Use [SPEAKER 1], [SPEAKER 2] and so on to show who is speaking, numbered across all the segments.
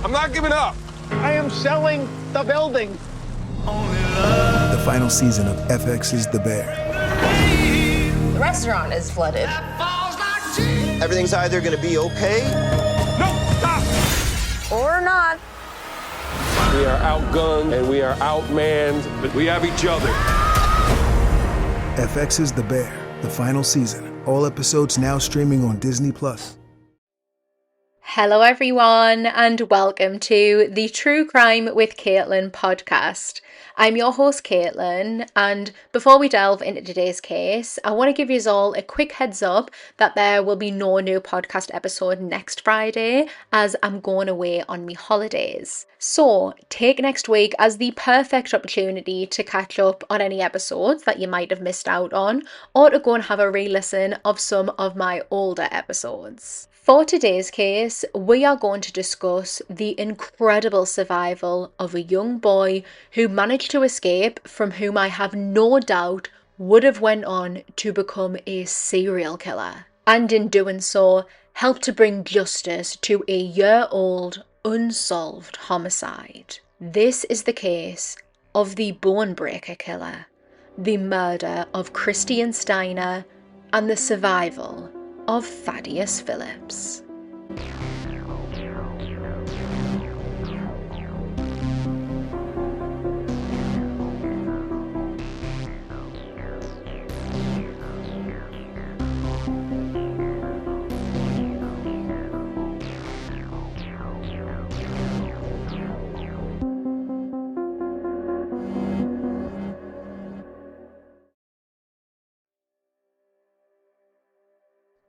[SPEAKER 1] I'm not giving up.
[SPEAKER 2] I am selling the building.
[SPEAKER 3] The final season of FX's The Bear.
[SPEAKER 4] The restaurant is flooded.
[SPEAKER 5] Everything's either gonna be okay.
[SPEAKER 1] No, stop!
[SPEAKER 4] Or not.
[SPEAKER 1] We are outgunned and we are outmanned, but we have each other.
[SPEAKER 3] FX's The Bear, the final season. All episodes now streaming on Disney+.
[SPEAKER 6] Hello everyone and welcome to the True Crime with Caitlyn podcast. I'm your host Caitlyn, and before we delve into today's case, I want to give you all a quick heads up that there will be no new podcast episode next Friday as I'm going away on my holidays. So take next week as the perfect opportunity to catch up on any episodes that you might have missed out on, or to go and have a re-listen of some of my older episodes. For today's case, we are going to discuss the incredible survival of a young boy who managed to escape, from whom I have no doubt would have went on to become a serial killer, and in doing so, helped to bring justice to a year-old unsolved homicide. This is the case of the Bonebreaker killer, the murder of Christian Steiner, and the survival of Thaddeus Phillips.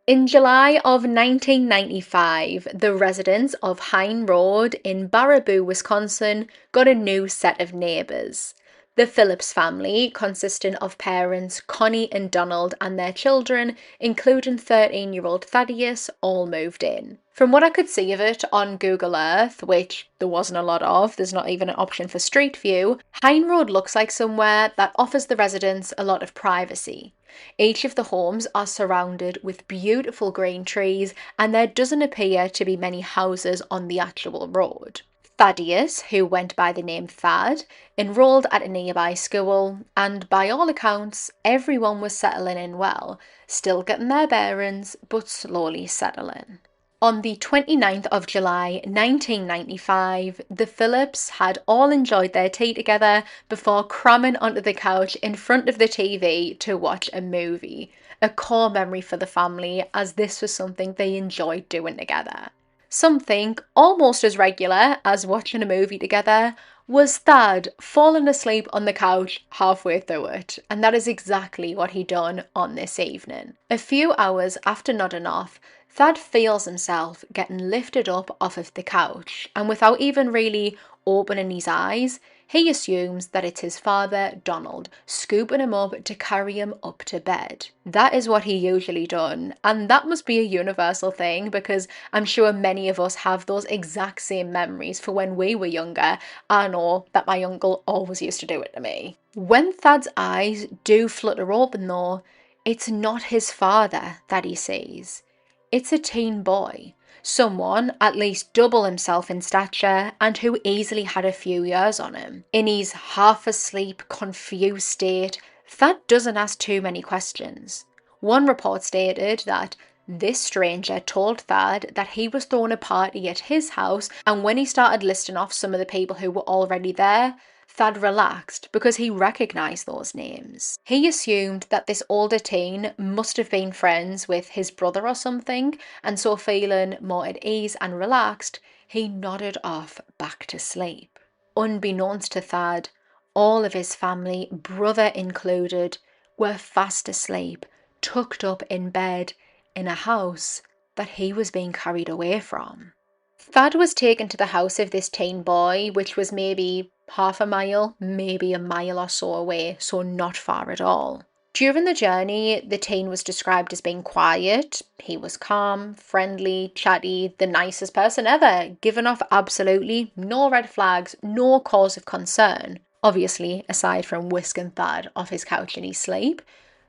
[SPEAKER 6] In July of 1995, the residents of Hine Road in Baraboo, Wisconsin, got a new set of neighbours. The Phillips family, consisting of parents Connie and Donald and their children, including 13-year-old Thaddeus, all moved in. From what I could see of it on Google Earth, which there wasn't a lot of, there's not even an option for Street View, Hine Road looks like somewhere that offers the residents a lot of privacy. Each of the homes are surrounded with beautiful green trees, and there doesn't appear to be many houses on the actual road. Thaddeus, who went by the name Thad, enrolled at a nearby school, and by all accounts, everyone was settling in well, still getting their bearings, but slowly settling. On the 29th of July 1995, the Phillips had all enjoyed their tea together before cramming onto the couch in front of the TV to watch a movie, a core memory for the family as this was something they enjoyed doing together. Something almost as regular as watching a movie together was Thad falling asleep on the couch halfway through it, and that is exactly what he done on this evening. A few hours after nodding off, Thad feels himself getting lifted up off of the couch, and without even really opening his eyes, he assumes that it's his father, Donald, scooping him up to carry him up to bed. That is what he usually done, and that must be a universal thing because I'm sure many of us have those exact same memories for when we were younger. I know that my uncle always used to do it to me. When Thad's eyes do flutter open though, it's not his father that he sees. It's a teen boy, someone at least double himself in stature and who easily had a few years on him. In his half-asleep, confused state, Thad doesn't ask too many questions. One report stated that this stranger told Thad that he was throwing a party at his house, and when he started listing off some of the people who were already there, Thad relaxed because he recognised those names. He assumed that this older teen must have been friends with his brother or something, and so feeling more at ease and relaxed, he nodded off back to sleep. Unbeknownst to Thad, all of his family, brother included, were fast asleep, tucked up in bed, in a house that he was being carried away from. Thad was taken to the house of this teen boy, which was maybe half a mile, maybe a mile or so away, so not far at all. During the journey, the teen was described as being quiet. He was calm, friendly, chatty, the nicest person ever, giving off absolutely no red flags, no cause of concern. Obviously, aside from whisking Thad off his couch in his sleep.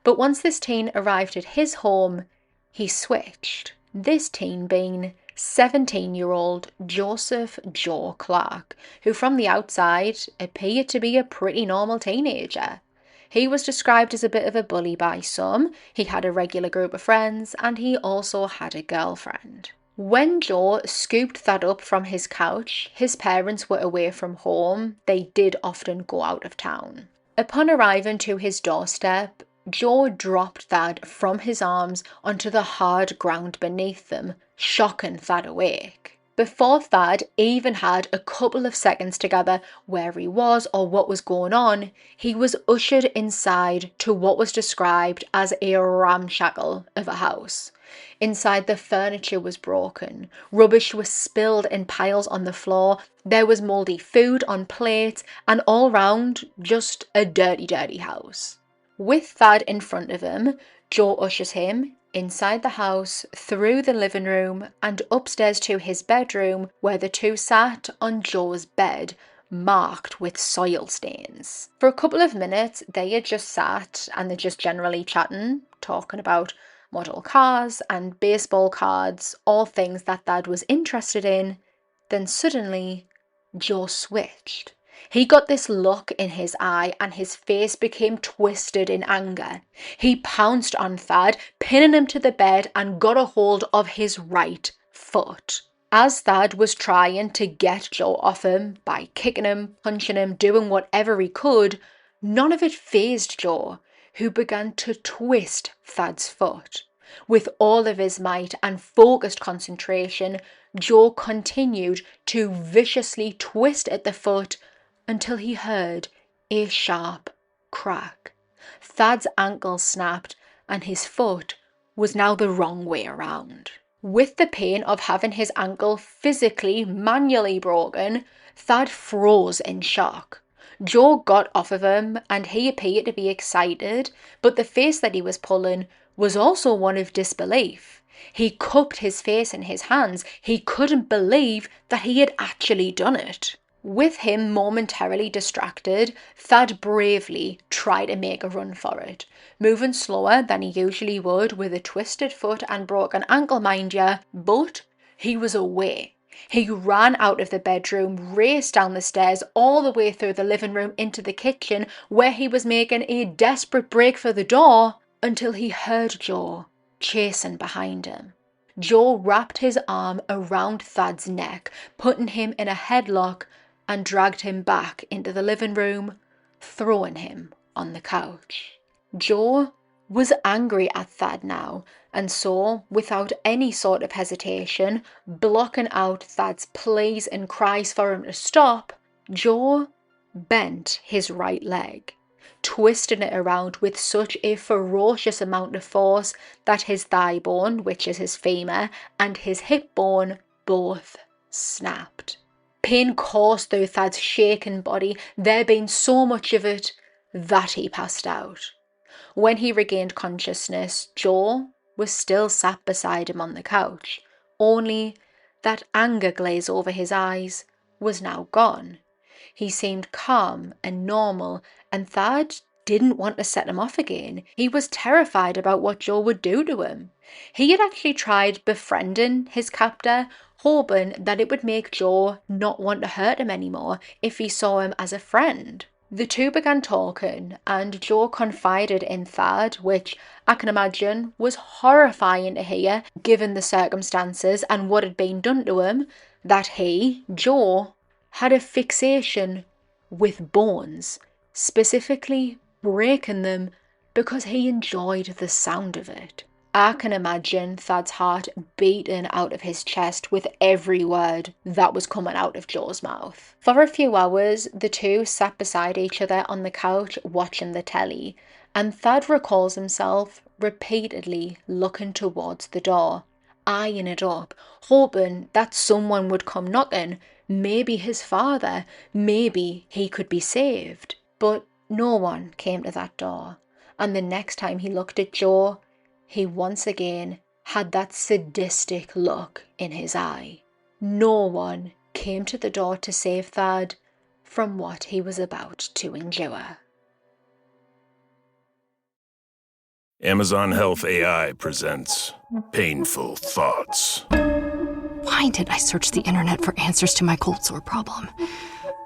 [SPEAKER 6] But once this teen arrived at his home, he switched. This teen being 17-year-old Joseph Joe Clark, who from the outside appeared to be a pretty normal teenager. He was described as a bit of a bully by some, he had a regular group of friends, and he also had a girlfriend. When Joe scooped Thad up from his couch, his parents were away from home. They did often go out of town. Upon arriving to his doorstep, Joe dropped Thad from his arms onto the hard ground beneath them, shocking Thad awake. Before Thad even had a couple of seconds to gather where he was or what was going on, he was ushered inside to what was described as a ramshackle of a house. Inside, the furniture was broken, rubbish was spilled in piles on the floor, there was mouldy food on plates, and all round, just a dirty, dirty house. With Thad in front of him, Joe ushers him inside the house, through the living room, and upstairs to his bedroom, where the two sat on Joe's bed, marked with soil stains. For a couple of minutes, they had just sat, and they're just generally chatting, talking about model cars and baseball cards, all things that Thad was interested in. Then suddenly, Joe switched. He got this look in his eye and his face became twisted in anger. He pounced on Thad, pinning him to the bed, and got a hold of his right foot. As Thad was trying to get Joe off him by kicking him, punching him, doing whatever he could, none of it fazed Joe, who began to twist Thad's foot. With all of his might and focused concentration, Joe continued to viciously twist at the foot until he heard a sharp crack. Thad's ankle snapped and his foot was now the wrong way around. With the pain of having his ankle physically, manually broken, Thad froze in shock. Joe got off of him and he appeared to be excited, but the face that he was pulling was also one of disbelief. He cupped his face in his hands. He couldn't believe that he had actually done it. With him momentarily distracted, Thad bravely tried to make a run for it, moving slower than he usually would with a twisted foot and broken ankle, mind ya, but he was away. He ran out of the bedroom, raced down the stairs, all the way through the living room into the kitchen, where he was making a desperate break for the door until he heard Joe chasing behind him. Joe wrapped his arm around Thad's neck, putting him in a headlock, and dragged him back into the living room, throwing him on the couch. Joe was angry at Thad now, and so, without any sort of hesitation, blocking out Thad's pleas and cries for him to stop, Joe bent his right leg, twisting it around with such a ferocious amount of force that his thigh bone, which is his femur, and his hip bone both snapped. Pain coursed through Thad's shaken body, there being so much of it that he passed out. When he regained consciousness, Joe was still sat beside him on the couch, only that anger glaze over his eyes was now gone. He seemed calm and normal, and Thad didn't want to set him off again. He was terrified about what Joe would do to him. He had actually tried befriending his captor, hoping that it would make Joe not want to hurt him anymore if he saw him as a friend. The two began talking, and Joe confided in Thad, which I can imagine was horrifying to hear given the circumstances and what had been done to him, that he, Joe, had a fixation with bones, specifically breaking them because he enjoyed the sound of it. I can imagine Thad's heart beating out of his chest with every word that was coming out of Joe's mouth. For a few hours, the two sat beside each other on the couch watching the telly, and Thad recalls himself repeatedly looking towards the door, eyeing it up, hoping that someone would come knocking, maybe his father, maybe he could be saved. But no one came to that door, and the next time he looked at Joe, he once again had that sadistic look in his eye. No one came to the door to save Thad from what he was about to endure.
[SPEAKER 7] Amazon Health AI presents Painful Thoughts. Why did I search the internet for answers to my cold sore problem?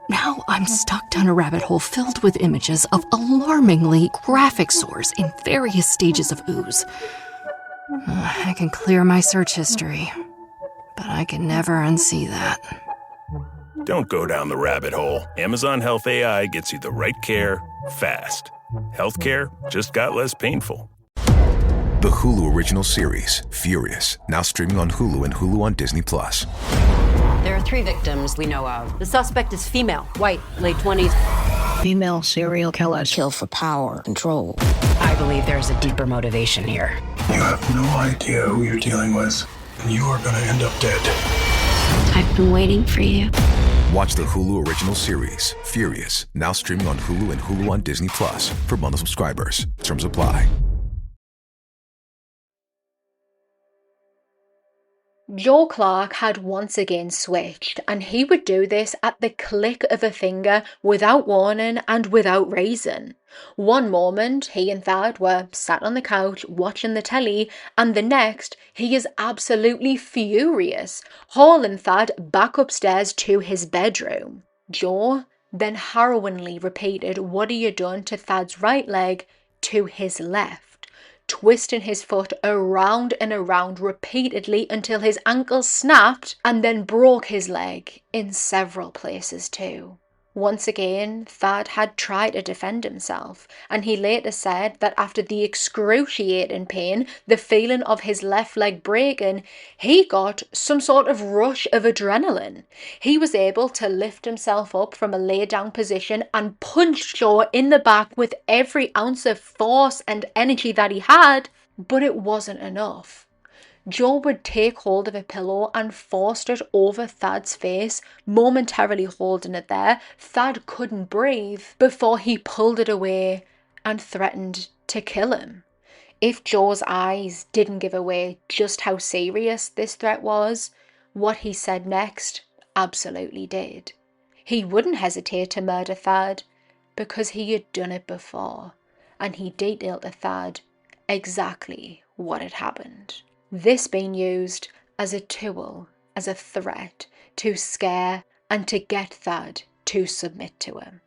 [SPEAKER 7] Now I'm stuck down a rabbit hole filled with images of alarmingly graphic sores in various stages of ooze. I can clear my search history, but I can never unsee that.
[SPEAKER 8] Don't go down the rabbit hole. Amazon Health AI gets you the right care, fast. Healthcare just got less painful.
[SPEAKER 9] The Hulu original series, Furious, now streaming on Hulu and Hulu on Disney+.
[SPEAKER 10] There are 3 victims we know of. The suspect is female, white, late 20s.
[SPEAKER 11] Female serial killers kill for power, control.
[SPEAKER 10] I believe there's a deeper motivation here.
[SPEAKER 12] You have no idea who you're dealing with, and you are going to end up dead.
[SPEAKER 11] I've been waiting for you.
[SPEAKER 9] Watch the Hulu original series, Furious, now streaming on Hulu and Hulu on Disney+. For bundle subscribers. Terms apply.
[SPEAKER 6] Joe Clark had once again switched, and he would do this at the click of a finger without warning and without reason. One moment he and Thad were sat on the couch watching the telly, and the next he is absolutely furious, hauling Thad back upstairs to his bedroom. Joe then harrowingly repeated what he had done to Thad's right leg to his left, twisting his foot around and around repeatedly until his ankle snapped and then broke his leg in several places too. Once again, Thad had tried to defend himself, and he later said that after the excruciating pain, the feeling of his left leg breaking, he got some sort of rush of adrenaline. He was able to lift himself up from a lay-down position and punch Joe in the back with every ounce of force and energy that he had, but it wasn't enough. Joe would take hold of a pillow and forced it over Thad's face, momentarily holding it there. Thad couldn't breathe before he pulled it away and threatened to kill him. If Joe's eyes didn't give away just how serious this threat was, what he said next absolutely did. He wouldn't hesitate to murder Thad because he had done it before, and he detailed to Thad exactly what had happened. This being used as a tool, as a threat, to scare and to get Thad to submit to him.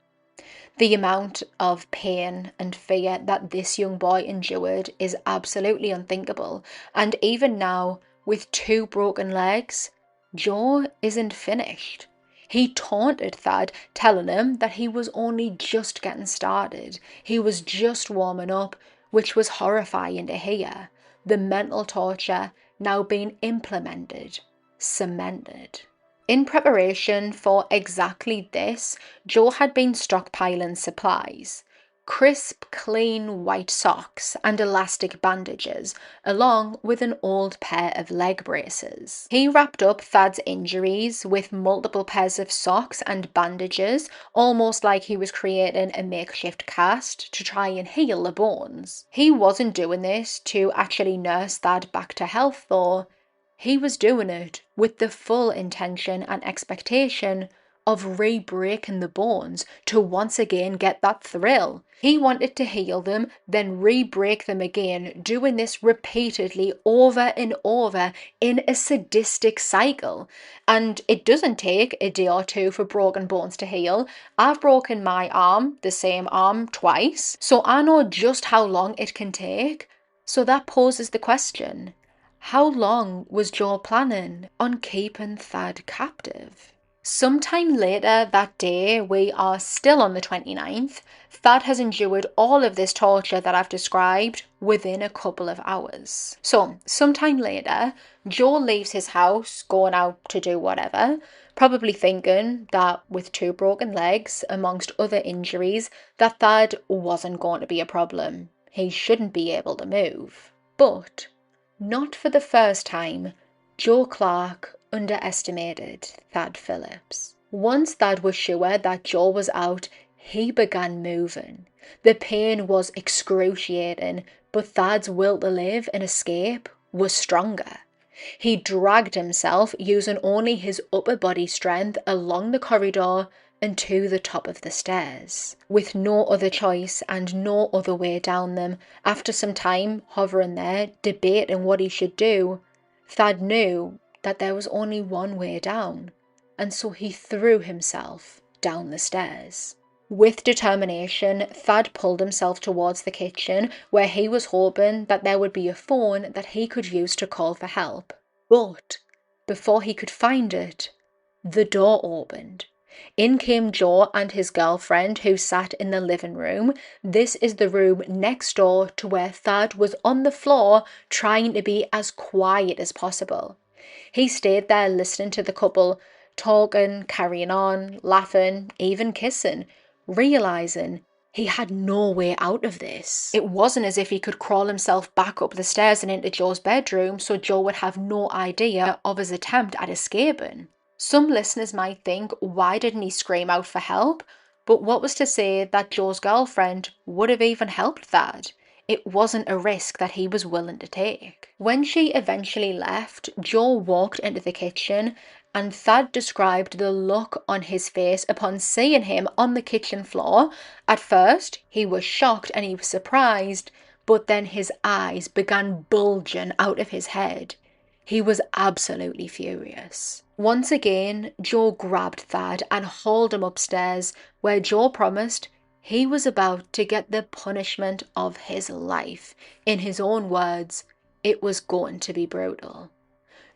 [SPEAKER 6] The amount of pain and fear that this young boy endured is absolutely unthinkable, and even now, with 2 broken legs, Joe isn't finished. He taunted Thad, telling him that he was only just getting started. He was just warming up, which was horrifying to hear. The mental torture now being implemented, cemented. In preparation for exactly this, Joe had been stockpiling supplies. Crisp, clean white socks and elastic bandages, along with an old pair of leg braces. He wrapped up Thad's injuries with multiple pairs of socks and bandages, almost like he was creating a makeshift cast to try and heal the bones. He wasn't doing this to actually nurse Thad back to health though. He was doing it with the full intention and expectation of re-breaking the bones to once again get that thrill. He wanted to heal them, then re-break them again, doing this repeatedly over and over in a sadistic cycle. And it doesn't take a day or 2 for broken bones to heal. I've broken my arm, the same arm, twice, so I know just how long it can take. So that poses the question, how long was Joe planning on keeping Thad captive? Sometime later that day, we are still on the 29th, Thad has endured all of this torture that I've described within a couple of hours. So, sometime later, Joe leaves his house, going out to do whatever, probably thinking that with 2 broken legs, amongst other injuries, that Thad wasn't going to be a problem. He shouldn't be able to move. But, not for the first time, Joe Clark underestimated Thad Phillips. Once Thad was sure that Joe was out, he began moving. The pain was excruciating, but Thad's will to live and escape was stronger. He dragged himself, using only his upper body strength, along the corridor and to the top of the stairs. With no other choice and no other way down them, after some time hovering there, debating what he should do, Thad knew that there was only one way down, and so he threw himself down the stairs. With determination, Thad pulled himself towards the kitchen, where he was hoping that there would be a phone that he could use to call for help. But before he could find it, the door opened. In came Joe and his girlfriend, who sat in the living room. This is the room next door to where Thad was on the floor trying to be as quiet as possible. He stayed there listening to the couple, talking, carrying on, laughing, even kissing, realising he had no way out of this. It wasn't as if he could crawl himself back up the stairs and into Joe's bedroom so Joe would have no idea of his attempt at escaping. Some listeners might think, why didn't he scream out for help? But what was to say that Joe's girlfriend would have even helped Thad? It wasn't a risk that he was willing to take. When she eventually left, Joe walked into the kitchen, and Thad described the look on his face upon seeing him on the kitchen floor. At first, he was shocked and he was surprised, but then his eyes began bulging out of his head. He was absolutely furious. Once again, Joe grabbed Thad and hauled him upstairs, where Joe promised he was about to get the punishment of his life. In his own words, it was going to be brutal.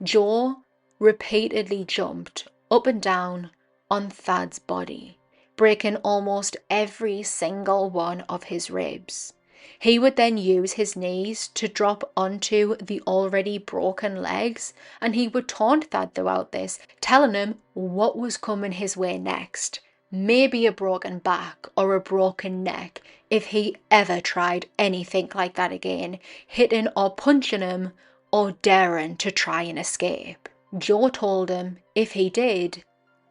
[SPEAKER 6] Joe repeatedly jumped up and down on Thad's body, breaking almost every single one of his ribs. He would then use his knees to drop onto the already broken legs, and he would taunt Thad throughout this, telling him what was coming his way next. Maybe a broken back or a broken neck if he ever tried anything like that again, hitting or punching him or daring to try and escape. Joe told him if he did,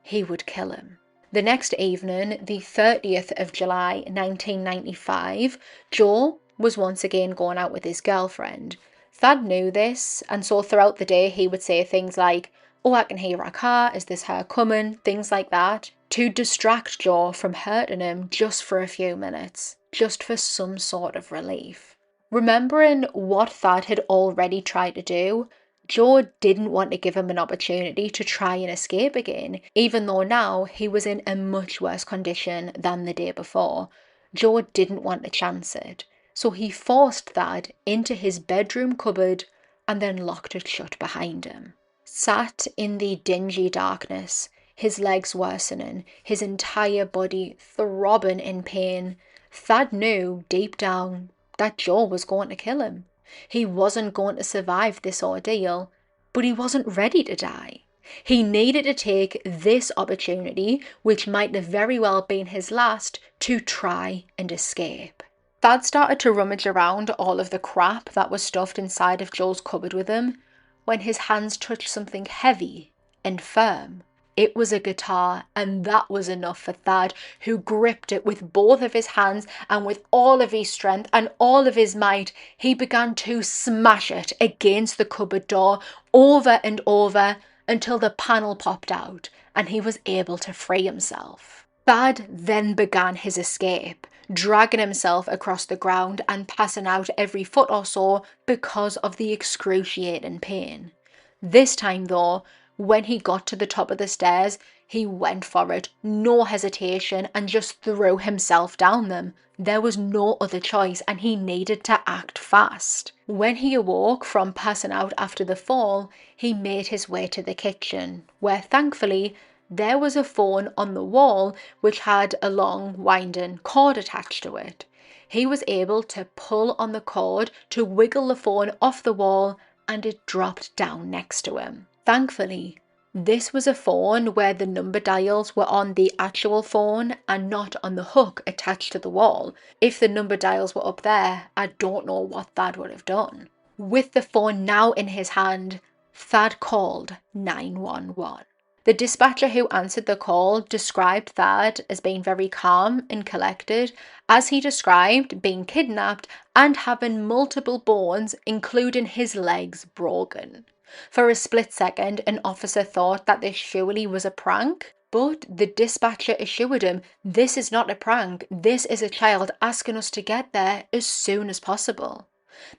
[SPEAKER 6] he would kill him. The next evening, the 30th of July 1995, Joe was once again going out with his girlfriend. Thad knew this, and so throughout the day he would say things like, "Oh, I can hear her car, is this her coming?" things like that, to distract Joe from hurting him just for a few minutes, just for some sort of relief. Remembering what Thad had already tried to do, Joe didn't want to give him an opportunity to try and escape again, even though now he was in a much worse condition than the day before. Joe didn't want to chance it, so he forced Thad into his bedroom cupboard and then locked it shut behind him. Sat in the dingy darkness, his legs worsening, his entire body throbbing in pain, Thad knew deep down that Joe was going to kill him. He wasn't going to survive this ordeal, but he wasn't ready to die. He needed to take this opportunity, which might have very well been his last, to try and escape. Thad started to rummage around all of the crap that was stuffed inside of Joe's cupboard with him, when his hands touched something heavy and firm. It was a guitar, and that was enough for Thad, who gripped it with both of his hands, and with all of his strength and all of his might, he began to smash it against the cupboard door over and over until the panel popped out and he was able to free himself. Thad then began his escape, dragging himself across the ground and passing out every foot or so because of the excruciating pain. This time though, when he got to the top of the stairs, he went for it, no hesitation, and just threw himself down them. There was no other choice, and he needed to act fast. When he awoke from passing out after the fall, he made his way to the kitchen, where thankfully there was a phone on the wall which had a long winding cord attached to it. He was able to pull on the cord to wiggle the phone off the wall, and it dropped down next to him. Thankfully, this was a phone where the number dials were on the actual phone and not on the hook attached to the wall. If the number dials were up there, I don't know what Thad would have done. With the phone now in his hand, Thad called 911. The dispatcher who answered the call described Thad as being very calm and collected, as he described being kidnapped and having multiple bones, including his legs, broken. For a split second, an officer thought that this surely was a prank, but the dispatcher assured him, "This is not a prank, this is a child asking us to get there as soon as possible."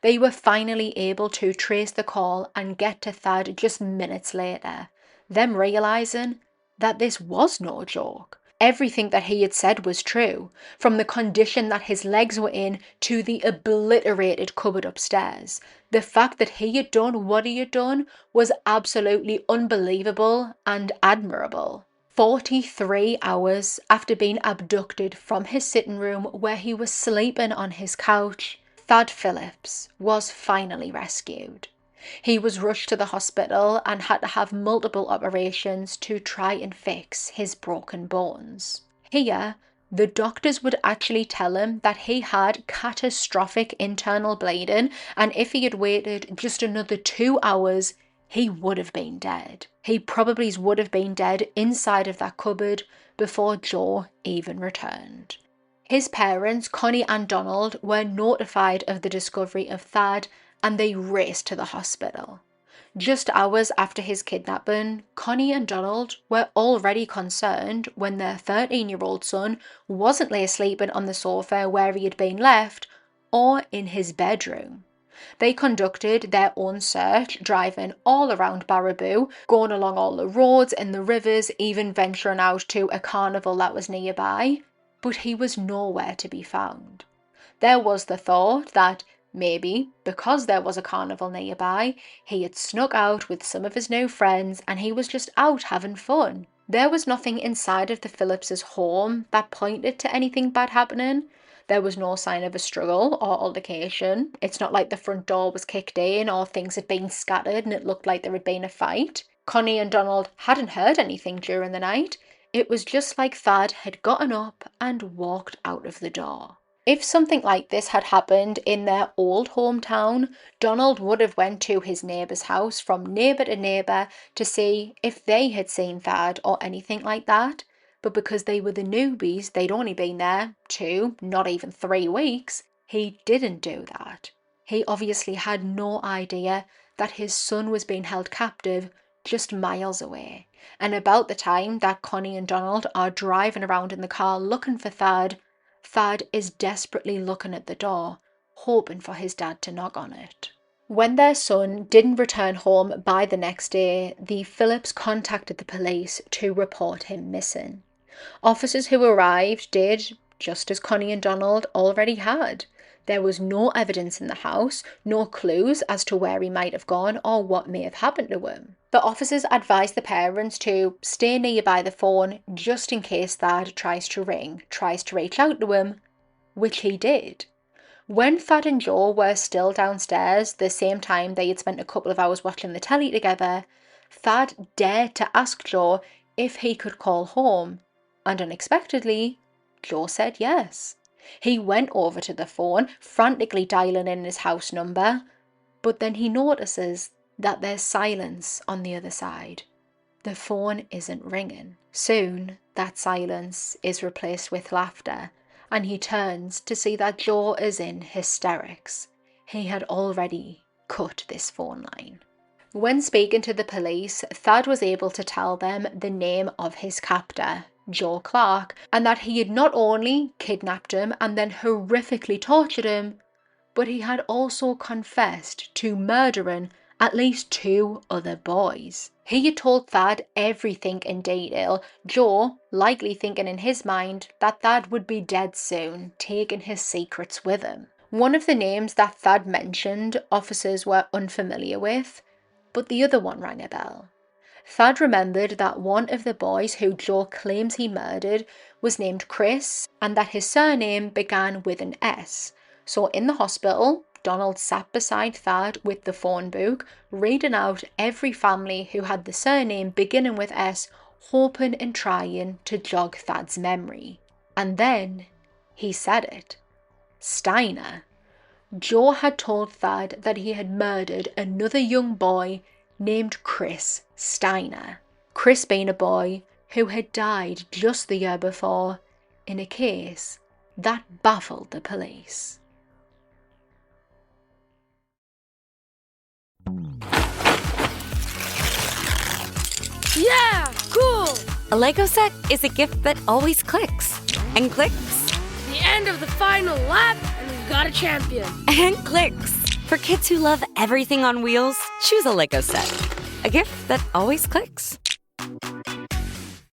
[SPEAKER 6] They were finally able to trace the call and get to Thad just minutes later, them realising that this was no joke. Everything that he had said was true, from the condition that his legs were in to the obliterated cupboard upstairs. The fact that he had done what he had done was absolutely unbelievable and admirable. 43 hours after being abducted from his sitting room where he was sleeping on his couch, Thad Phillips was finally rescued. He was rushed to the hospital and had to have multiple operations to try and fix his broken bones. Here, the doctors would actually tell him that he had catastrophic internal bleeding, and if he had waited just another 2 hours, he would have been dead. He probably would have been dead inside of that cupboard before Joe even returned. His parents, Connie and Donald, were notified of the discovery of Thad and they raced to the hospital. Just hours after his kidnapping, Connie and Donald were already concerned when their 13-year-old son wasn't lay sleeping on the sofa where he had been left or in his bedroom. They conducted their own search, driving all around Baraboo, going along all the roads and the rivers, even venturing out to a carnival that was nearby, but he was nowhere to be found. There was the thought that maybe, because there was a carnival nearby, he had snuck out with some of his new friends and he was just out having fun. There was nothing inside of the Phillipses' home that pointed to anything bad happening. There was no sign of a struggle or altercation. It's not like the front door was kicked in or things had been scattered and it looked like there had been a fight. Connie and Donald hadn't heard anything during the night. It was just like Thad had gotten up and walked out of the door. If something like this had happened in their old hometown, Donald would have went to his neighbour's house from neighbour to neighbour to see if they had seen Thad or anything like that. But because they were the newbies, they'd only been there 2, not even 3 weeks, he didn't do that. He obviously had no idea that his son was being held captive just miles away. And about the time that Connie and Donald are driving around in the car looking for Thad, Thad is desperately looking at the door, hoping for his dad to knock on it. When their son didn't return home by the next day, the Phillips contacted the police to report him missing. Officers who arrived did just as Connie and Donald already had. There was no evidence in the house, no clues as to where he might have gone or what may have happened to him. The officers advised the parents to stay nearby the phone just in case Thad tries to reach out to him, which he did. When Thad and Joe were still downstairs, the same time they had spent a couple of hours watching the telly together, Thad dared to ask Joe if he could call home, and unexpectedly, Joe said yes. He went over to the phone, frantically dialing in his house number, but then he notices that there's silence on the other side. The phone isn't ringing. Soon, that silence is replaced with laughter, and he turns to see that Joe is in hysterics. He had already cut this phone line. When speaking to the police, Thad was able to tell them the name of his captor, Joe Clark, and that he had not only kidnapped him and then horrifically tortured him, but he had also confessed to murdering at least 2 other boys. He had told Thad everything in detail, Joe likely thinking in his mind that Thad would be dead soon, taking his secrets with him. One of the names that Thad mentioned, officers were unfamiliar with, but the other one rang a bell. Thad remembered that one of the boys who Joe claims he murdered was named Chris and that his surname began with an S. So in the hospital, Donald sat beside Thad with the phone book, reading out every family who had the surname beginning with S, hoping and trying to jog Thad's memory. And then he said it. Steiner. Joe had told Thad that he had murdered another young boy named Chris Steiner. Chris being a boy who had died just the year before in a case that baffled the police.
[SPEAKER 13] Yeah, cool!
[SPEAKER 14] A Lego set is a gift that always clicks. And clicks.
[SPEAKER 13] The end of the final lap, and we've got a champion.
[SPEAKER 14] And clicks. For kids who love everything on wheels, choose a Lego set. A gift that always clicks.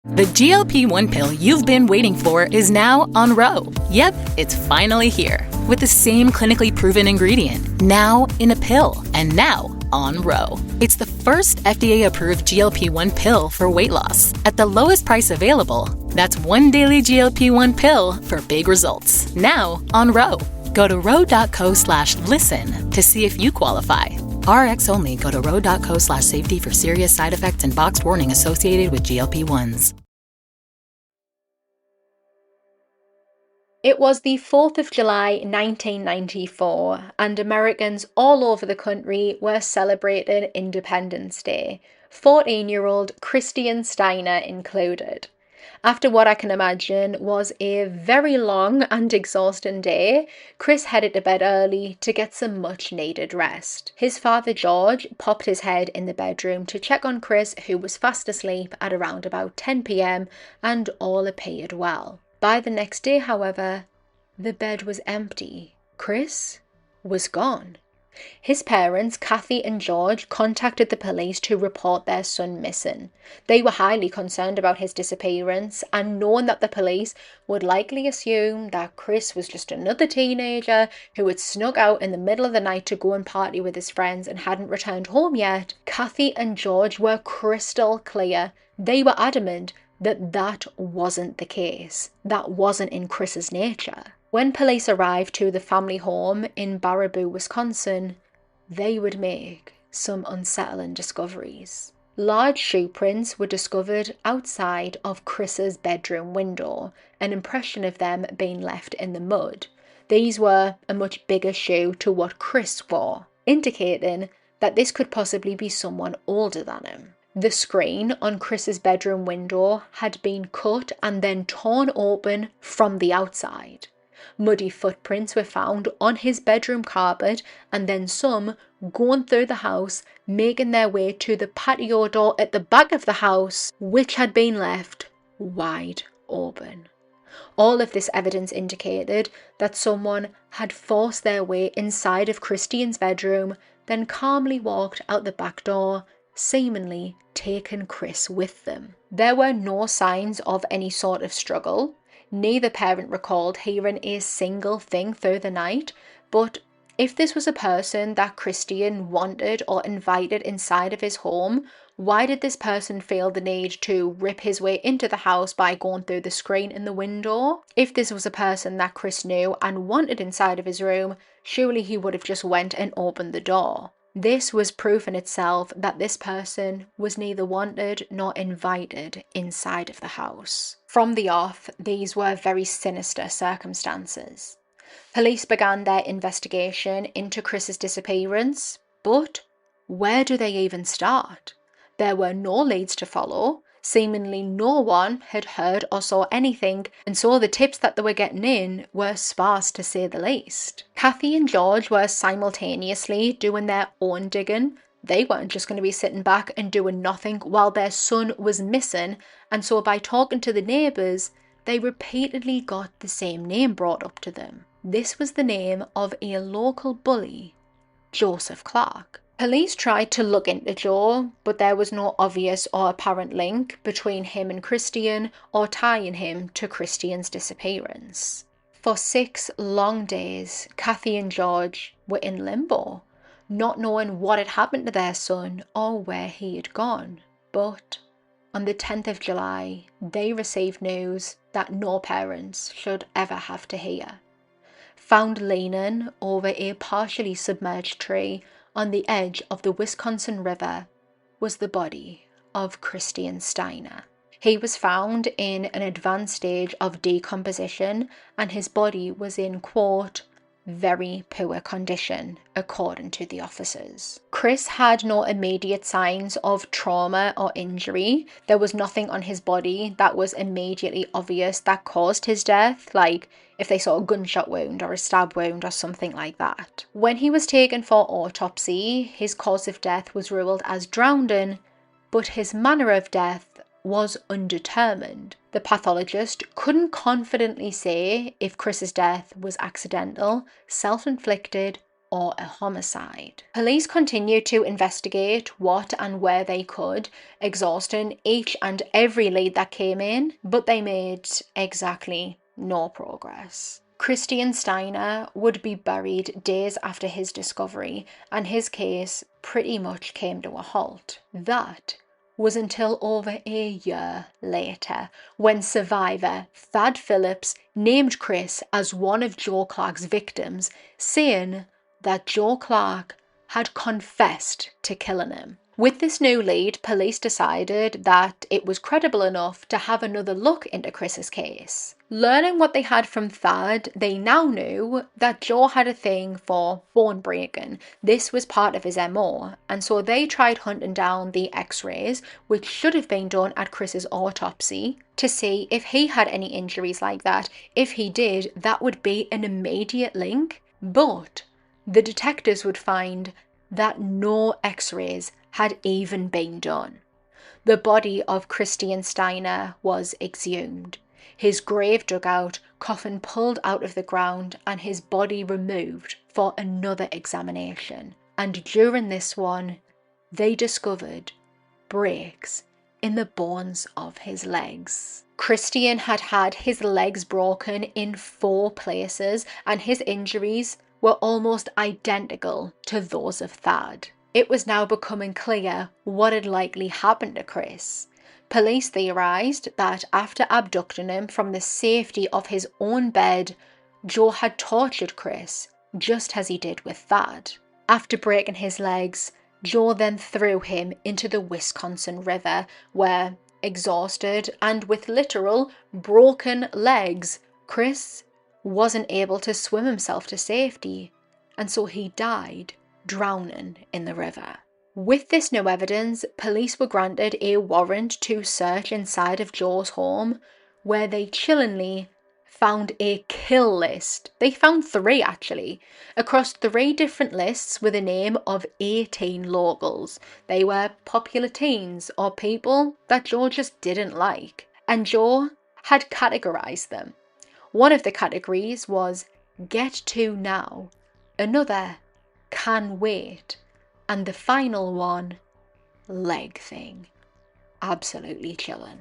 [SPEAKER 13] The GLP-1 pill you've been waiting for is now on Ro. Yep, it's finally here. With the same clinically proven ingredient. Now in a pill. And now on Ro. It's the first FDA-approved GLP-1 pill for weight loss. At the lowest price available. That's one daily GLP-1 pill for big results. Now on Ro. Go to ro.co/listen to see if you qualify. RX only. Go to ro.co/safety for serious side effects and boxed warning associated with GLP-1s.
[SPEAKER 6] It was the 4th of July 1994, and Americans all over the country were celebrating Independence Day, 14-year-old Christian Steiner included. After what I can imagine was a very long and exhausting day, Chris headed to bed early to get some much-needed rest. His father George popped his head in the bedroom to check on Chris, who was fast asleep at around about 10 p.m, and all appeared well. By the next day, however, the bed was empty. Chris was gone. His parents, Kathy and George, contacted the police to report their son missing. They were highly concerned about his disappearance, and knowing that the police would likely assume that Chris was just another teenager who had snuck out in the middle of the night to go and party with his friends and hadn't returned home yet, Kathy and George were crystal clear. They were adamant that that wasn't the case. That wasn't in Chris's nature. When police arrived to the family home in Baraboo, Wisconsin, they would make some unsettling discoveries. Large shoe prints were discovered outside of Chris's bedroom window, an impression of them being left in the mud. These were a much bigger shoe to what Chris wore, indicating that this could possibly be someone older than him. The screen on Chris's bedroom window had been cut and then torn open from the outside. Muddy footprints were found on his bedroom carpet, and then some going through the house, making their way to the patio door at the back of the house, which had been left wide open. All of this evidence indicated that someone had forced their way inside of Christian's bedroom, then calmly walked out the back door, seemingly taking Chris with them. There were no signs of any sort of struggle. Neither parent recalled hearing a single thing through the night, but if this was a person that Christian wanted or invited inside of his home, why did this person feel the need to rip his way into the house by going through the screen in the window? If this was a person that Chris knew and wanted inside of his room, surely he would have just went and opened the door. This was proof in itself that this person was neither wanted nor invited inside of the house. From the off, these were very sinister circumstances. Police began their investigation into Chris's disappearance, but where do they even start? There were no leads to follow. Seemingly no one had heard or saw anything, and so the tips that they were getting in were sparse to say the least. Kathy and George were simultaneously doing their own digging. They weren't just going to be sitting back and doing nothing while their son was missing, and so by talking to the neighbours, they repeatedly got the same name brought up to them. This was the name of a local bully, Joseph Clark. Police tried to look into Joe, but there was no obvious or apparent link between him and Christian or tying him to Christian's disappearance. For 6 long days, Kathy and George were in limbo, not knowing what had happened to their son or where he had gone. But on the 10th of July, they received news that no parents should ever have to hear. Found leaning over a partially submerged tree on the edge of the Wisconsin River was the body of Christian Steiner. He was found in an advanced stage of decomposition, and his body was in, quote, very poor condition, according to the officers. Chris had no immediate signs of trauma or injury. There was nothing on his body that was immediately obvious that caused his death, like if they saw a gunshot wound or a stab wound or something like that. When he was taken for autopsy, his cause of death was ruled as drowning, but his manner of death was undetermined. The pathologist couldn't confidently say if Chris's death was accidental, self-inflicted, or a homicide. Police continued to investigate what and where they could, exhausting each and every lead that came in, but they made exactly no progress. Christian Steiner would be buried days after his discovery, and his case pretty much came to a halt. That was until over a year later, when survivor Thad Phillips named Chris as one of Joe Clark's victims, saying that Joe Clark had confessed to killing him. With this new lead, police decided that it was credible enough to have another look into Chris's case. Learning what they had from Thad, they now knew that Joe had a thing for bone breaking. This was part of his MO, and so they tried hunting down the x-rays, which should have been done at Chris's autopsy, to see if he had any injuries like that. If he did, that would be an immediate link, but the detectives would find that no x-rays had even been done. The body of Christian Steiner was exhumed, his grave dug out, coffin pulled out of the ground, and his body removed for another examination. And during this one, they discovered breaks in the bones of his legs. Christian had had his legs broken in 4 places, and his injuries were almost identical to those of Thad. It was now becoming clear what had likely happened to Chris. Police theorized that after abducting him from the safety of his own bed, Joe had tortured Chris, just as he did with Thad. After breaking his legs, Joe then threw him into the Wisconsin River, where, exhausted and with literal broken legs, Chris wasn't able to swim himself to safety, and so he died drowning in the river. With this new evidence, police were granted a warrant to search inside of Joe's home, where they chillingly found a kill list. They found 3 actually, across 3 different lists with a name of 18 locals. They were popular teens or people that Joe just didn't like, and Joe had categorized them. One of the categories was get to now, another can wait, and the final one, leg thing. Absolutely chilling.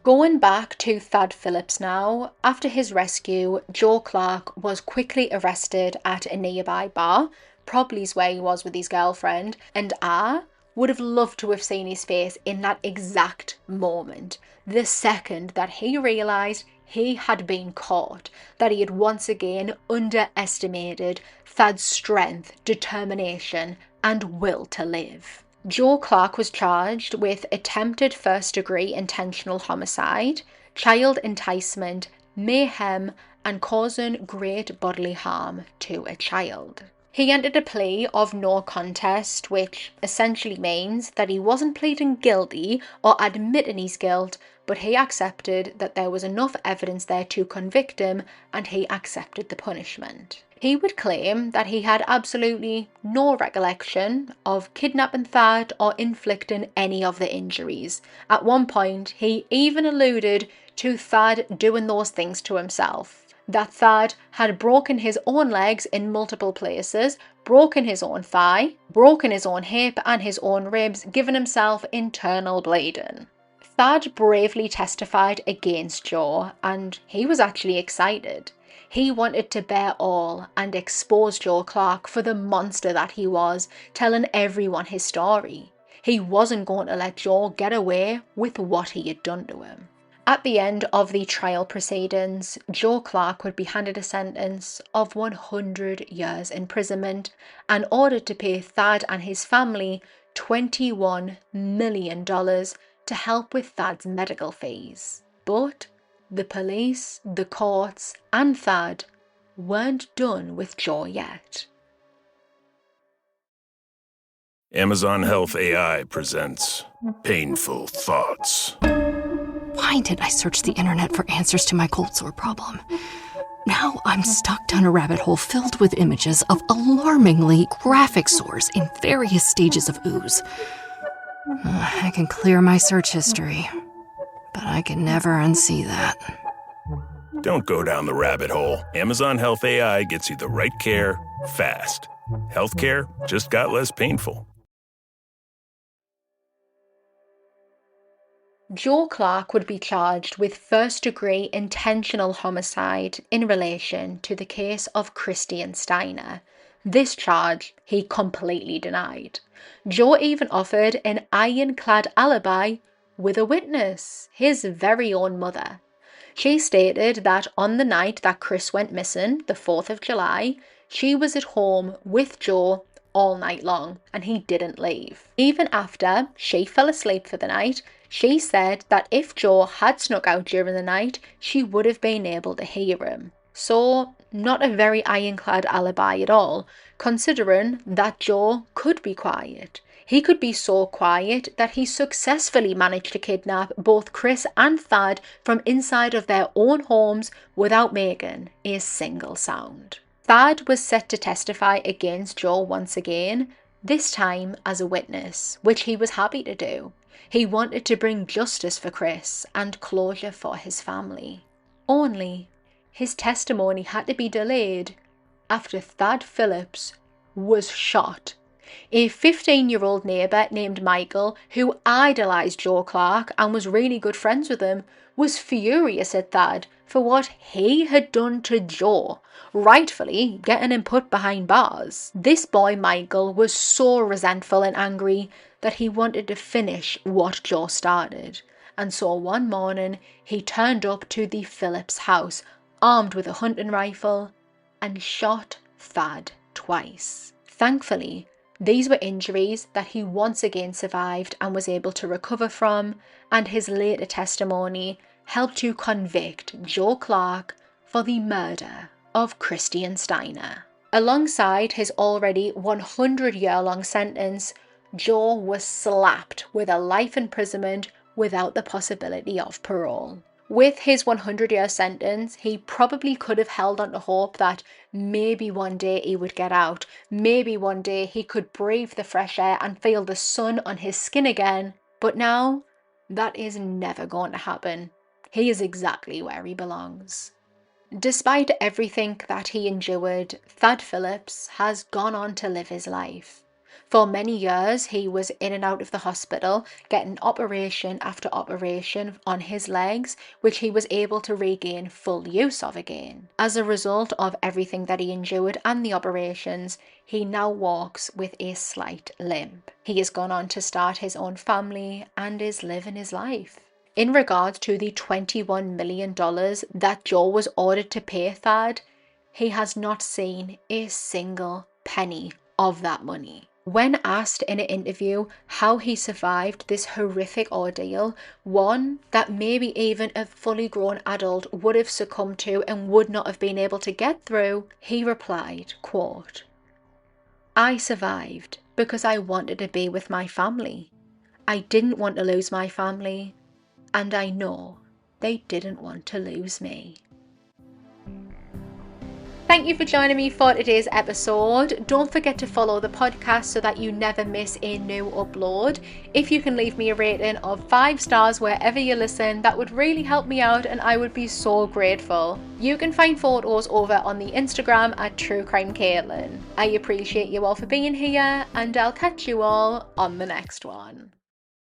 [SPEAKER 6] Going back to Thad Phillips now, after his rescue, Joe Clark was quickly arrested at a nearby bar, probably where he was with his girlfriend, and I would have loved to have seen his face in that exact moment, the second that he realised he had been caught, that he had once again underestimated Thad's strength, determination, and will to live. Joe Clark was charged with attempted first-degree intentional homicide, child enticement, mayhem, and causing great bodily harm to a child. He entered a plea of no contest, which essentially means that he wasn't pleading guilty or admitting his guilt, but he accepted that there was enough evidence there to convict him, and he accepted the punishment. He would claim that he had absolutely no recollection of kidnapping Thad or inflicting any of the injuries. At one point, he even alluded to Thad doing those things to himself. That Thad had broken his own legs in multiple places, broken his own thigh, broken his own hip and his own ribs, giving himself internal bleeding. Thad bravely testified against Joe, and he was actually excited. He wanted to bear all and expose Joe Clark for the monster that he was, telling everyone his story. He wasn't going to let Joe get away with what he had done to him. At the end of the trial proceedings, Joe Clark would be handed a sentence of 100 years imprisonment and ordered to pay Thad and his family $21 million to help with Thad's medical fees. But the police, the courts, and Thad weren't done with Joe yet.
[SPEAKER 8] Amazon Health AI presents Painful Thoughts.
[SPEAKER 7] Why did I search the internet for answers to my cold sore problem? Now I'm stuck down a rabbit hole filled with images of alarmingly graphic sores in various stages of ooze. I can clear my search history, but I can never unsee that.
[SPEAKER 8] Don't go down the rabbit hole. Amazon Health AI gets you the right care, fast. Healthcare just got less painful.
[SPEAKER 6] Joe Clark would be charged with first-degree intentional homicide in relation to the case of Christian Steiner. This charge he completely denied. Joe even offered an ironclad alibi with a witness, his very own mother. She stated that on the night that Chris went missing, the 4th of July, she was at home with Joe all night long and he didn't leave. Even after she fell asleep for the night, she said that if Joe had snuck out during the night, she would have been able to hear him. So, not a very ironclad alibi at all, considering that Joe could be quiet. He could be so quiet that he successfully managed to kidnap both Chris and Thad from inside of their own homes without making a single sound. Thad was set to testify against Joe once again, this time as a witness, which he was happy to do. He wanted to bring justice for Chris and closure for his family. Only, his testimony had to be delayed after Thad Phillips was shot. A 15-year-old neighbour named Michael, who idolised Joe Clark and was really good friends with him, was furious at Thad for what he had done to Joe, rightfully getting him put behind bars. This boy Michael was so resentful and angry that he wanted to finish what Joe started. And so one morning he turned up to the Phillips house, armed with a hunting rifle, and shot Thad twice. Thankfully, these were injuries that he once again survived and was able to recover from, and his later testimony helped to convict Joe Clark for the murder of Christian Steiner. Alongside his already 100-year-long sentence, Joe was slapped with a life imprisonment without the possibility of parole. With his 100-year sentence, he probably could have held on to hope that maybe one day he would get out, maybe one day he could breathe the fresh air and feel the sun on his skin again, but now that is never going to happen. He is exactly where he belongs. Despite everything that he endured, Thad Phillips has gone on to live his life. For many years, he was in and out of the hospital, getting operation after operation on his legs, which he was able to regain full use of again. As a result of everything that he endured and the operations, he now walks with a slight limp. He has gone on to start his own family and is living his life. In regards to the $21 million that Joe was ordered to pay Thad, he has not seen a single penny of that money. When asked in an interview how he survived this horrific ordeal, one that maybe even a fully grown adult would have succumbed to and would not have been able to get through, he replied, quote, "I survived because I wanted to be with my family. I didn't want to lose my family, and I know they didn't want to lose me." Thank you for joining me for today's episode. Don't forget to follow the podcast so that you never miss a new upload. If you can leave me a rating of 5 stars wherever you listen, that would really help me out and I would be so grateful. You can find photos over on the Instagram at TrueCrimeCaitlyn. I appreciate you all for being here and I'll catch you all on the next one.